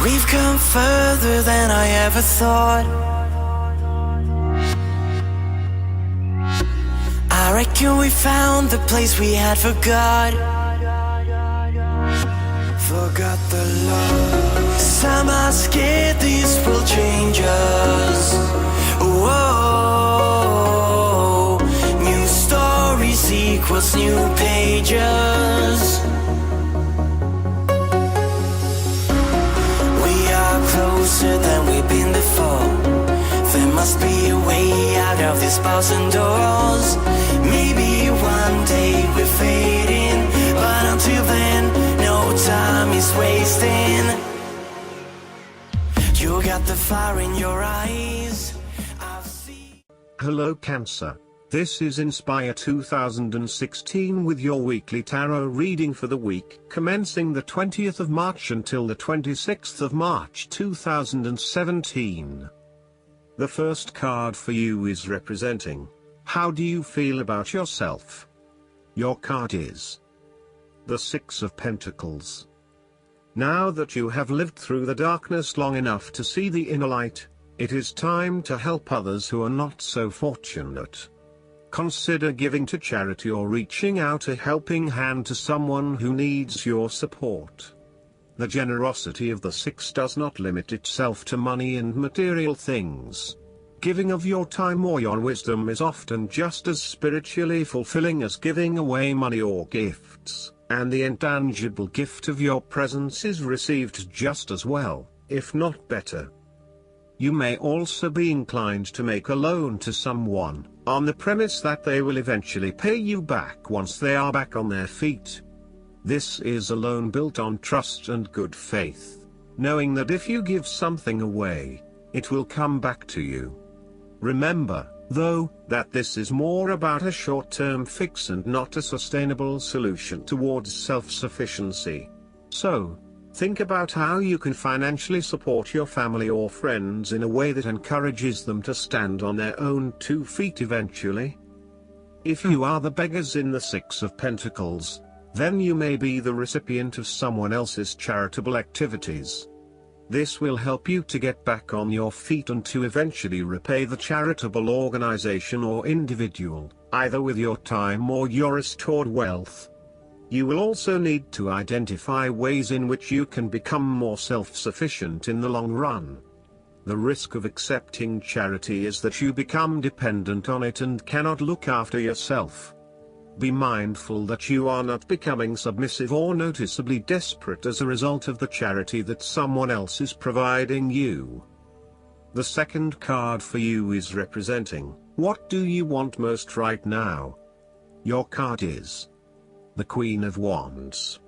We've come further than I ever thought. I reckon we found the place we had forgot. Forgot the love. Some are scared this will change us. Whoa. New stories equals new pages. Closer than we've been before. There must be a way out of these bars and doors. Maybe one day we're fading, but until then, no time is wasting. You got the fire in your eyes. I've seen. Hello Cancer. This is Inspire 2016 with your weekly tarot reading for the week commencing the 20th of March until the 26th of March 2017. The first card for you is representing, how do you feel about yourself? Your card is the Six of Pentacles. Now that you have lived through the darkness long enough to see the inner light, it is time to help others who are not so fortunate. Consider giving to charity or reaching out a helping hand to someone who needs your support. The generosity of the Six does not limit itself to money and material things. Giving of your time or your wisdom is often just as spiritually fulfilling as giving away money or gifts, and the intangible gift of your presence is received just as well, if not better. You may also be inclined to make a loan to someone, on the premise that they will eventually pay you back once they are back on their feet. This is a loan built on trust and good faith, knowing that if you give something away, it will come back to you. Remember, though, that this is more about a short-term fix and not a sustainable solution towards self-sufficiency. So, think about how you can financially support your family or friends in a way that encourages them to stand on their own 2 feet eventually. If you are the beggars in the Six of Pentacles, then you may be the recipient of someone else's charitable activities. This will help you to get back on your feet and to eventually repay the charitable organization or individual, either with your time or your restored wealth. You will also need to identify ways in which you can become more self-sufficient in the long run. The risk of accepting charity is that you become dependent on it and cannot look after yourself. Be mindful that you are not becoming submissive or noticeably desperate as a result of the charity that someone else is providing you. The second card for you is representing, what do you want most right now? Your card is the Queen of Wands.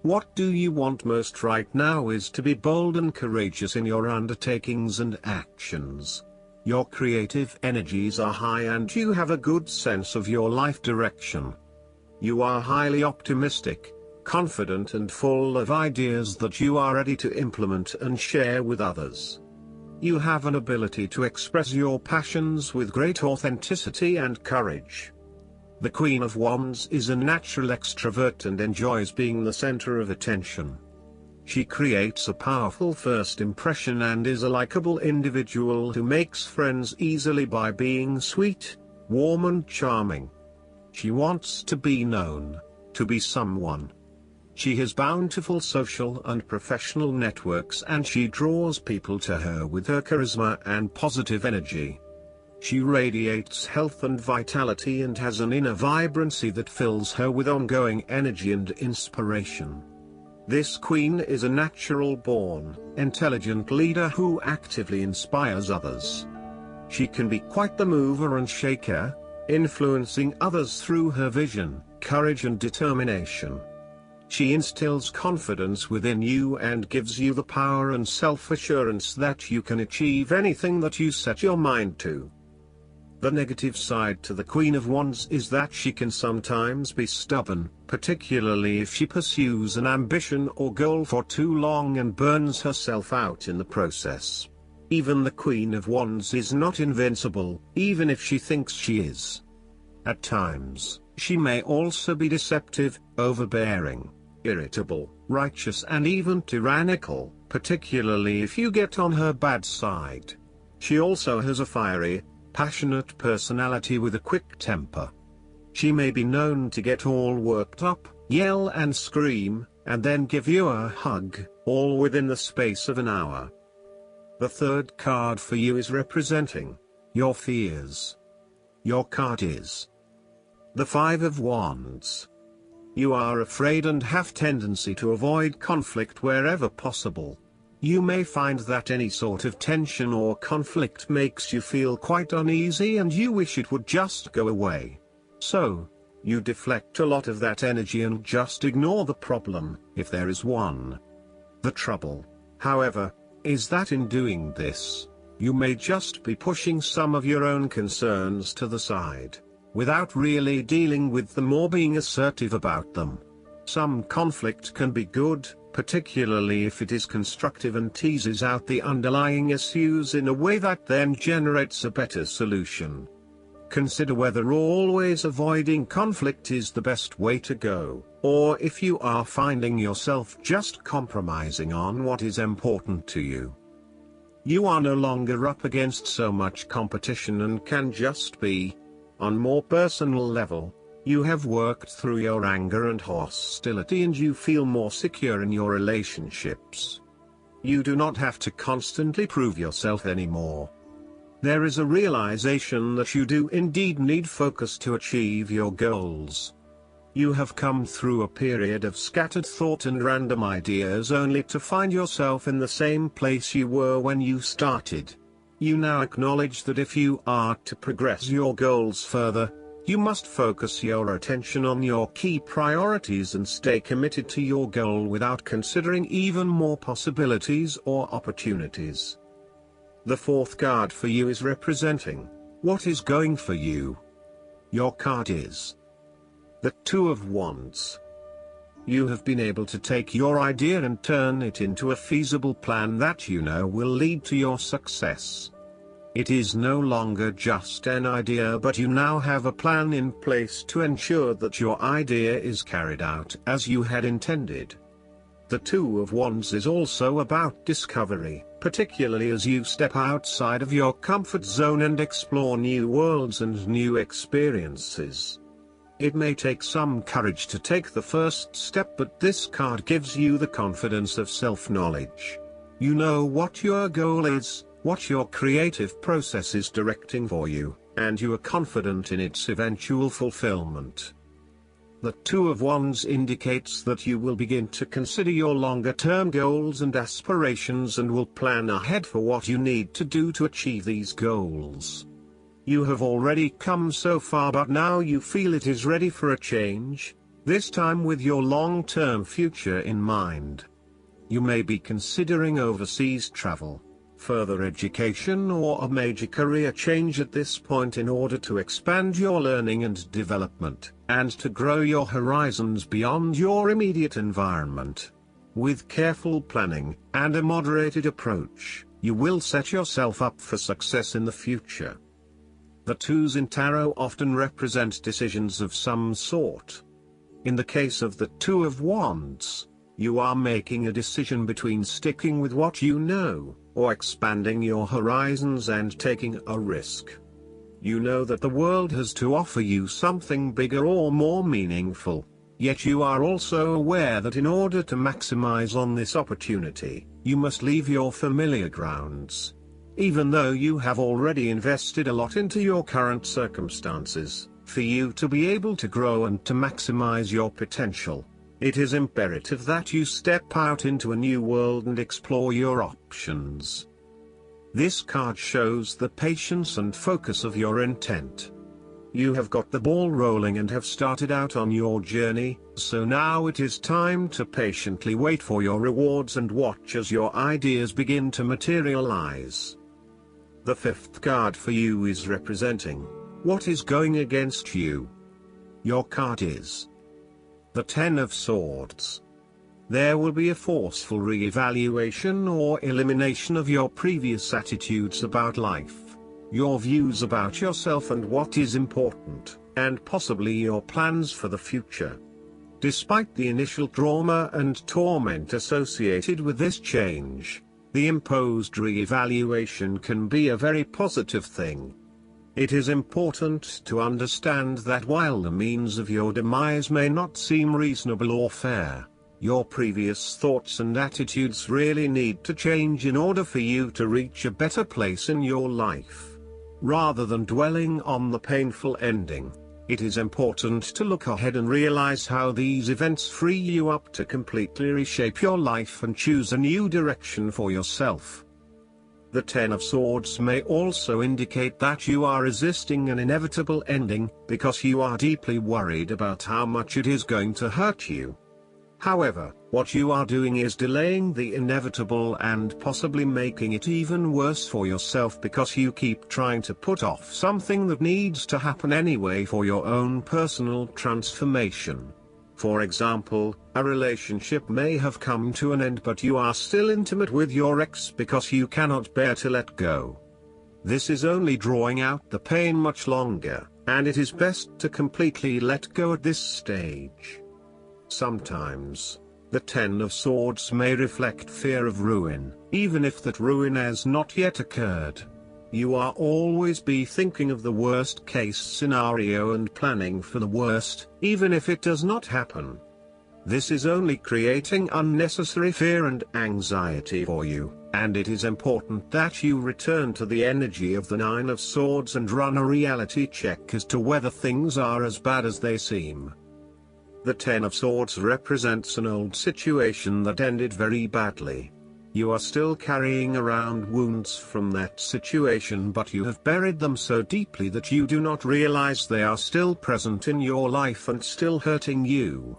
What do you want most right now is to be bold and courageous in your undertakings and actions. Your creative energies are high and you have a good sense of your life direction. You are highly optimistic, confident and full of ideas that you are ready to implement and share with others. You have an ability to express your passions with great authenticity and courage. The Queen of Wands is a natural extrovert and enjoys being the center of attention. She creates a powerful first impression and is a likable individual who makes friends easily by being sweet, warm and charming. She wants to be known, to be someone. She has bountiful social and professional networks and she draws people to her with her charisma and positive energy. She radiates health and vitality and has an inner vibrancy that fills her with ongoing energy and inspiration. This queen is a natural-born, intelligent leader who actively inspires others. She can be quite the mover and shaker, influencing others through her vision, courage and determination. She instills confidence within you and gives you the power and self-assurance that you can achieve anything that you set your mind to. The negative side to the Queen of Wands is that she can sometimes be stubborn, particularly if she pursues an ambition or goal for too long and burns herself out in the process. Even the Queen of Wands is not invincible, even if she thinks she is. At times, she may also be deceptive, overbearing. irritable, righteous and even tyrannical, particularly if you get on her bad side. She also has a fiery, passionate personality with a quick temper. She may be known to get all worked up, yell and scream, and then give you a hug, all within the space of an hour. The third card for you is representing your fears. Your card is the Five of Wands. You are afraid and have tendency to avoid conflict wherever possible. You may find that any sort of tension or conflict makes you feel quite uneasy and you wish it would just go away. So, you deflect a lot of that energy and just ignore the problem, if there is one. The trouble, however, is that in doing this, you may just be pushing some of your own concerns to the side, without really dealing with them or being assertive about them. Some conflict can be good, particularly if it is constructive and teases out the underlying issues in a way that then generates a better solution. Consider whether always avoiding conflict is the best way to go, or if you are finding yourself just compromising on what is important to you. You are no longer up against so much competition and can just be. On more personal level, you have worked through your anger and hostility and you feel more secure in your relationships. You do not have to constantly prove yourself anymore. There is a realization that you do indeed need focus to achieve your goals. You have come through a period of scattered thought and random ideas only to find yourself in the same place you were when you started. You now acknowledge that if you are to progress your goals further, you must focus your attention on your key priorities and stay committed to your goal without considering even more possibilities or opportunities. The fourth card for you is representing what is going for you. Your card is the Two of Wands. You have been able to take your idea and turn it into a feasible plan that you know will lead to your success. It is no longer just an idea, but you now have a plan in place to ensure that your idea is carried out as you had intended. The Two of Wands is also about discovery, particularly as you step outside of your comfort zone and explore new worlds and new experiences. It may take some courage to take the first step, but this card gives you the confidence of self-knowledge. You know what your goal is, what your creative process is directing for you, and you are confident in its eventual fulfillment. The Two of Wands indicates that you will begin to consider your longer-term goals and aspirations and will plan ahead for what you need to do to achieve these goals. You have already come so far, but now you feel it is ready for a change, this time with your long-term future in mind. You may be considering overseas travel, further education or a major career change at this point in order to expand your learning and development, and to grow your horizons beyond your immediate environment. With careful planning and a moderated approach, you will set yourself up for success in the future. The twos in tarot often represent decisions of some sort. In the case of the Two of Wands, you are making a decision between sticking with what you know, or expanding your horizons and taking a risk. You know that the world has to offer you something bigger or more meaningful, yet you are also aware that in order to maximize on this opportunity, you must leave your familiar grounds. Even though you have already invested a lot into your current circumstances, for you to be able to grow and to maximize your potential, it is imperative that you step out into a new world and explore your options. This card shows the patience and focus of your intent. You have got the ball rolling and have started out on your journey, so now it is time to patiently wait for your rewards and watch as your ideas begin to materialize. The fifth card for you is representing what is going against you. Your card is the Ten of Swords. There will be a forceful re-evaluation or elimination of your previous attitudes about life, your views about yourself and what is important, and possibly your plans for the future. Despite the initial trauma and torment associated with this change, the imposed re-evaluation can be a very positive thing. It is important to understand that while the means of your demise may not seem reasonable or fair, your previous thoughts and attitudes really need to change in order for you to reach a better place in your life. Rather than dwelling on the painful ending, it is important to look ahead and realize how these events free you up to completely reshape your life and choose a new direction for yourself. The Ten of Swords may also indicate that you are resisting an inevitable ending, because you are deeply worried about how much it is going to hurt you. However, what you are doing is delaying the inevitable and possibly making it even worse for yourself, because you keep trying to put off something that needs to happen anyway for your own personal transformation. For example, a relationship may have come to an end, but you are still intimate with your ex because you cannot bear to let go. This is only drawing out the pain much longer, and it is best to completely let go at this stage. Sometimes, the Ten of Swords may reflect fear of ruin, even if that ruin has not yet occurred. You are always be thinking of the worst case scenario and planning for the worst, even if it does not happen. This is only creating unnecessary fear and anxiety for you, and it is important that you return to the energy of the Nine of Swords and run a reality check as to whether things are as bad as they seem. The Ten of Swords represents an old situation that ended very badly. You are still carrying around wounds from that situation, but you have buried them so deeply that you do not realize they are still present in your life and still hurting you.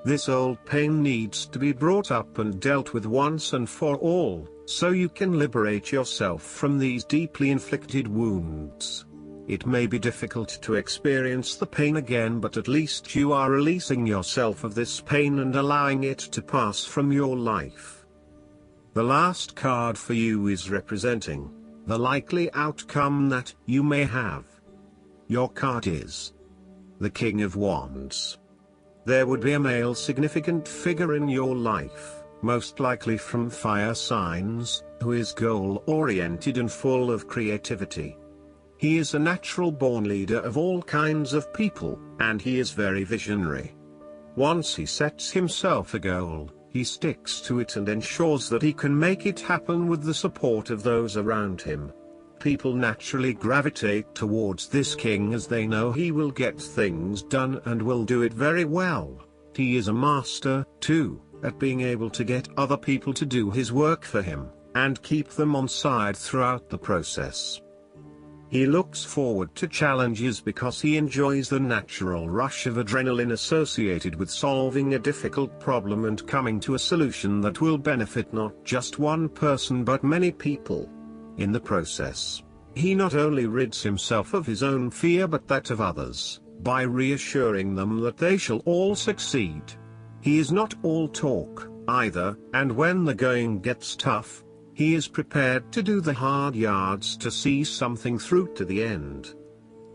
This old pain needs to be brought up and dealt with once and for all, so you can liberate yourself from these deeply inflicted wounds. It may be difficult to experience the pain again, but at least you are releasing yourself of this pain and allowing it to pass from your life. The last card for you is representing the likely outcome that you may have. Your card is the King of Wands. There would be a male significant figure in your life, most likely from fire signs, who is goal-oriented and full of creativity. He is a natural-born leader of all kinds of people, and he is very visionary. Once he sets himself a goal, he sticks to it and ensures that he can make it happen with the support of those around him. People naturally gravitate towards this king as they know he will get things done and will do it very well. He is a master, too, at being able to get other people to do his work for him, and keep them on side throughout the process. He looks forward to challenges because he enjoys the natural rush of adrenaline associated with solving a difficult problem and coming to a solution that will benefit not just one person but many people. In the process, he not only rids himself of his own fear but that of others, by reassuring them that they shall all succeed. He is not all talk, either, and when the going gets tough, he is prepared to do the hard yards to see something through to the end.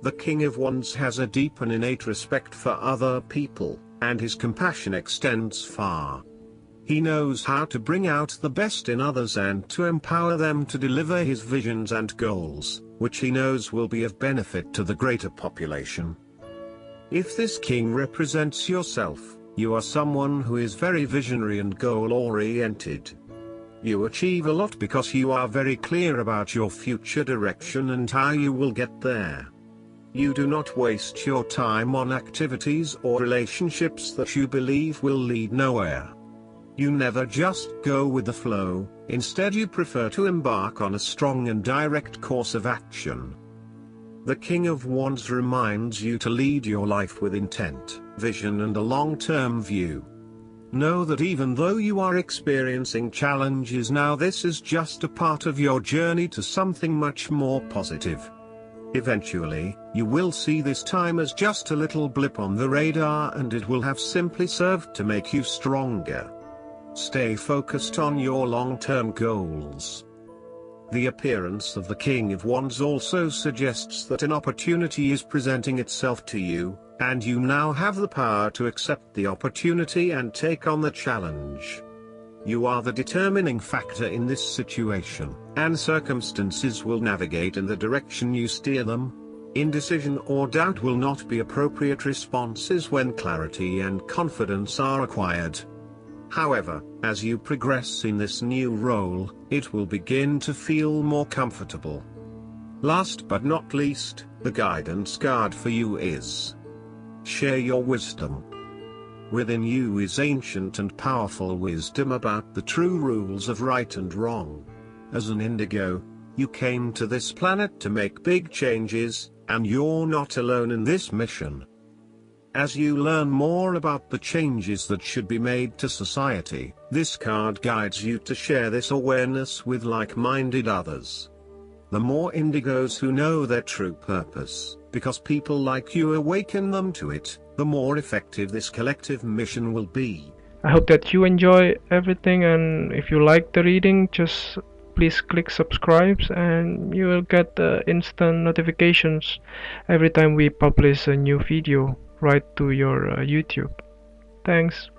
The King of Wands has a deep and innate respect for other people, and his compassion extends far. He knows how to bring out the best in others and to empower them to deliver his visions and goals, which he knows will be of benefit to the greater population. If this king represents yourself, you are someone who is very visionary and goal-oriented. You achieve a lot because you are very clear about your future direction and how you will get there. You do not waste your time on activities or relationships that you believe will lead nowhere. You never just go with the flow, instead you prefer to embark on a strong and direct course of action. The King of Wands reminds you to lead your life with intent, vision and a long-term view. Know that even though you are experiencing challenges now, this is just a part of your journey to something much more positive. Eventually, you will see this time as just a little blip on the radar, and it will have simply served to make you stronger. Stay focused on your long-term goals. The appearance of the King of Wands also suggests that an opportunity is presenting itself to you, And you now have the power to accept the opportunity and take on the challenge. You are the determining factor in this situation, and circumstances will navigate in the direction you steer them. Indecision or doubt will not be appropriate responses when clarity and confidence are acquired. However, as you progress in this new role, it will begin to feel more comfortable. Last but not least, the guidance card for you is: share your wisdom. Within you is ancient and powerful wisdom about the true rules of right and wrong. As an indigo, you came to this planet to make big changes, and you're not alone in this mission. As you learn more about the changes that should be made to society, this card guides you to share this awareness with like-minded others. The more indigos who know their true purpose, because people like you awaken them to it, the more effective this collective mission will be. I hope that you enjoy everything, and if you like the reading, just please click subscribe and you will get instant notifications every time we publish a new video right to your YouTube. Thanks.